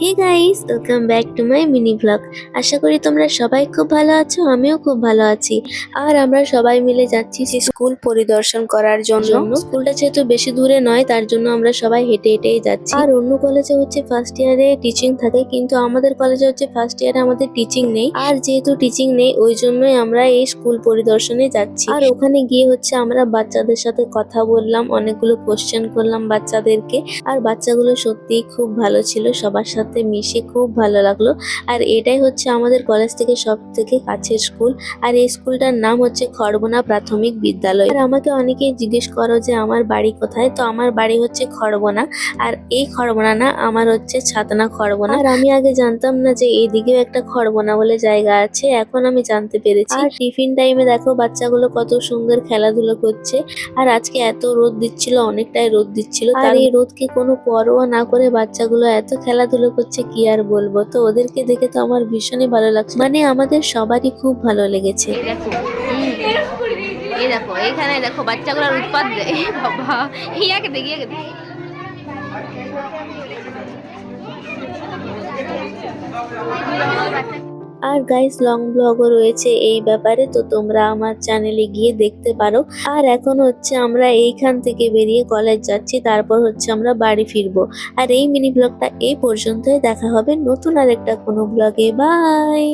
Hey guys, welcome back to my mini blog. আশা করি তোমরা সবাই খুব ভালো আছো, আমিও খুব ভালো আছি। আর আমরা সবাই মিলে যাচ্ছি স্কুল পরিদর্শন করার জন্য। স্কুলটা যেহেতু বেশি দূরে নয়, তার জন্য আমরা সবাই হেঁটে হেঁটেই যাচ্ছি। আর অন্য কলেজে হচ্ছে ফার্স্ট ইয়ারে টিচিং থাকে, কিন্তু আমাদের কলেজে হচ্ছে ফার্স্ট ইয়ারে আমাদের টিচিং নেই। আর যেহেতু টিচিং নেই, ওই জন্যই আমরা এই স্কুল পরিদর্শনে যাচ্ছি। আর ওখানে গিয়ে হচ্ছে আমরা বাচ্চাদের সাথে কথা বললাম, অনেকগুলো কোশ্চেন করলাম বাচ্চাদেরকে। আর বাচ্চাগুলো সত্যিই খুব ভালো ছিল, সবার সাথে মিশে খুব ভালো লাগলো। আর এটাই হচ্ছে আমাদের কলেজ থেকে সব থেকে কাছের স্কুল। আর এই স্কুলটার নাম হচ্ছে খড়বনা প্রাথমিক বিদ্যালয়। আর আমাকে অনেকেই জিজ্ঞেস করো যে আমার বাড়ি কোথায়, তো আমার বাড়ি হচ্ছে খড়বনা। আর এই খড়বনা না, আমার হচ্ছে ছাতনা খড়বনা। আর আমি আগে জানতাম না যে এইদিকেও একটা খড়বনা বলে জায়গা আছে, এখন আমি জানতে পেরেছি। আর টিফিন টাইমে দেখো বাচ্চাগুলো কত সুন্দর খেলাধুলো করছে। আর আজকে এত রোদ দিচ্ছিল, অনেকটাই রোদ দিচ্ছিল। আর এই রোদকে কোনো পরোয়া না করে বাচ্চাগুলো এত খেলাধুলো করছে, কি আর বলবো। তো ওদেরকে দেখে তো আমার ভীষণই ভালো লাগছে, মানে আমাদের সবারই খুব ভালো লেগেছে। এই দেখো এইখানে দেখো বাচ্চাগুলোর উৎপাত দেয় বাবা। ইয়াকে দেখি ইয়াকে দেখি। আর গাইস, লং ব্লগও রয়েছে এই ব্যাপারে, তো তোমরা আমার চ্যানেলে গিয়ে দেখতে পারো। আর এখন হচ্ছে আমরা এইখান থেকে বেরিয়ে কলেজ যাচ্ছি, তারপর হচ্ছে আমরা বাড়ি ফিরবো। আর এই মিনি ব্লগটা এই পর্যন্তই, দেখা হবে নতুন আরেকটা কোনো ব্লগে। বাই।